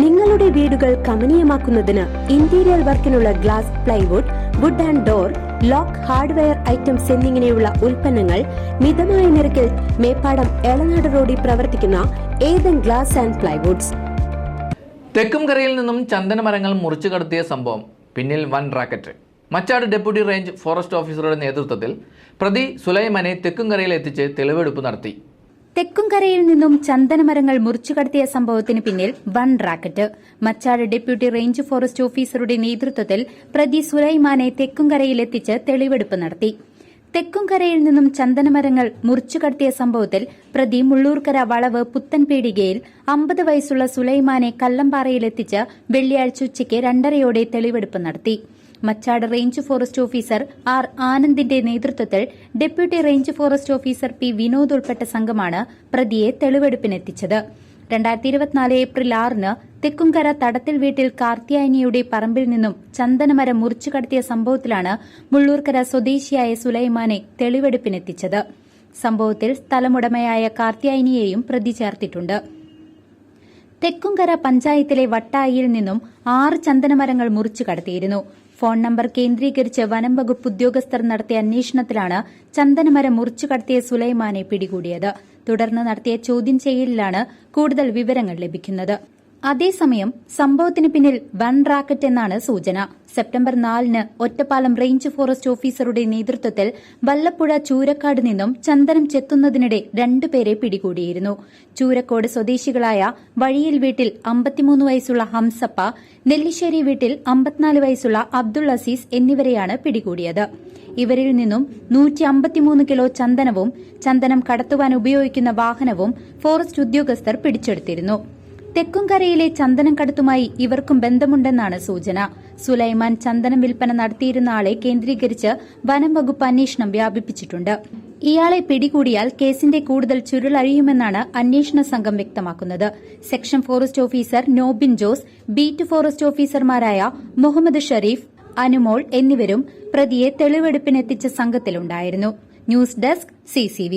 നിങ്ങളുടെ വീടുകൾ കമനീയമാക്കുന്നതിന് ഇന്റീരിയർ വർക്കിനുള്ള glass, plywood, wood and door, lock, hardware items എന്നിങ്ങനെയുള്ള ഉൽപ്പന്നങ്ങൾ മിതമായ നിരക്കിൽ മേപ്പാടം എളനാട് റോഡിൽ പ്രവർത്തിക്കുന്ന ഏതൻ ഗ്ലാസ് ആൻഡ് പ്ലൈവുഡ്സ്. തെക്കുംകരയിൽ നിന്നും ചന്ദനമരങ്ങൾ മുറിച്ചു കടത്തിയ സംഭവം പിന്നിൽ വൻ racket. Machad deputy range forest ഓഫീസറുടെ നേതൃത്വത്തിൽ പ്രതി സുലൈമാനെ തെക്കുംകരയിൽ എത്തിച്ച് തെളിവെടുപ്പ് നടത്തി. തെക്കുംകരയിൽ നിന്നും ചന്ദനമരങ്ങൾ മുറിച്ചുകടത്തിയ സംഭവത്തിന് പിന്നിൽ വൻ racket. Machad deputy range forest ഓഫീസറുടെ നേതൃത്വത്തിൽ പ്രതി സുലൈമാനെ തെക്കുംകരയിലെത്തിച്ച് തെളിവെടുപ്പ് നടത്തി. തെക്കുംകരയിൽ നിന്നും ചന്ദനമരങ്ങൾ മുറിച്ചുകടത്തിയ സംഭവത്തിൽ പ്രതി മുള്ളൂർക്കര വളവ് പുത്തൻപീടികയിൽ 50 വയസ്സുള്ള സുലൈമാനെ കല്ലമ്പാറയിലെത്തിച്ച് വെള്ളിയാഴ്ച ഉച്ചയ്ക്ക് 2:30 തെളിവെടുപ്പ് നടത്തി. Machad range forest officer R ആനന്ദിന്റെ നേതൃത്വത്തിൽ deputy range forest officer P Vinod ഉൾപ്പെട്ട സംഘമാണ് പ്രതിയെ തെളിവെടുപ്പിനെത്തിച്ചത്. 2024 ഏപ്രിൽ 6-ന് തെക്കുംകര തടത്തിൽ വീട്ടിൽ കാർത്തിയായനിയുടെ പറമ്പിൽ നിന്നും ചന്ദനമരം മുറിച്ചു കടത്തിയ സംഭവത്തിലാണ് മുള്ളൂർക്കര സ്വദേശിയായ സുലൈമാനെ തെളിവെടുപ്പിനെത്തിച്ചത്. സംഭവത്തിൽ സ്ഥലമുടമയായ കാർത്തിയായനിയെയും പ്രതി ചേർത്തിട്ടുണ്ട്. തെക്കുംകര പഞ്ചായത്തിലെ വട്ടായിയിൽ നിന്നും 6 ചന്ദനമരങ്ങൾ മുറിച്ചു കടത്തിയിരുന്നു. ഫോൺ നമ്പർ കേന്ദ്രീകരിച്ച് വനം വകുപ്പ് ഉദ്യോഗസ്ഥർ നടത്തിയ അന്വേഷണത്തിലാണ് ചന്ദനമരം മുറിച്ചു കടത്തിയ സുലൈമാനെ പിടികൂടിയത്. തുടർന്ന് നടത്തിയ ചോദ്യം ചെയ്യലിലാണ് കൂടുതൽ വിവരങ്ങൾ ലഭിക്കുന്നത്. അതേസമയം സംഭവത്തിന് പിന്നിൽ വൻ റാക്കറ്റ് എന്നാണ് സൂചന. സെപ്റ്റംബർ 4-ന് ഒറ്റപ്പാലം റേഞ്ച് ഫോറസ്റ്റ് ഓഫീസറുടെ നേതൃത്വത്തിൽ വല്ലപ്പുഴ ചൂരക്കാട് നിന്നും ചന്ദനം ചെത്തുന്നതിനിടെ 2 പേരെ പിടികൂടിയിരുന്നു. ചൂരക്കോട് സ്വദേശികളായ വഴിയിൽ വീട്ടിൽ 53 വയസ്സുള്ള ഹംസപ്പ, നെല്ലിശ്ശേരി വീട്ടിൽ 54 വയസ്സുള്ള അബ്ദുൾ അസീസ് എന്നിവരെയാണ് പിടികൂടിയത്. ഇവരിൽ നിന്നും 153 കിലോ ചന്ദനവും ചന്ദനം കടത്തുവാൻ ഉപയോഗിക്കുന്ന വാഹനവും ഫോറസ്റ്റ് ഉദ്യോഗസ്ഥർ പിടിച്ചെടുത്തിരുന്നു. തെക്കുംകരയിലെ ചന്ദനം കടത്തുമായി ഇവർക്കും ബന്ധമുണ്ടെന്നാണ് സൂചന. സുലൈമാൻ ചന്ദനം വിൽപ്പന നടത്തിയിരുന്ന ആളെ കേന്ദ്രീകരിച്ച് വനം വകുപ്പ് അന്വേഷണം വ്യാപിപ്പിച്ചിട്ടുണ്ട്. ഇയാളെ പിടികൂടിയാൽ കേസിന്റെ കൂടുതൽ ചുരുളഴിയുമെന്നാണ് അന്വേഷണ സംഘം വ്യക്തമാക്കുന്നത്. Section forest officer Nobin Jose, beat forest ഓഫീസർമാരായ മുഹമ്മദ് ഷരീഫ്, അനുമോൾ എന്നിവരും പ്രതിയെ തെളിവെടുപ്പിനെത്തിച്ച സംഘത്തിലുണ്ടായിരുന്നു. News desk CCV.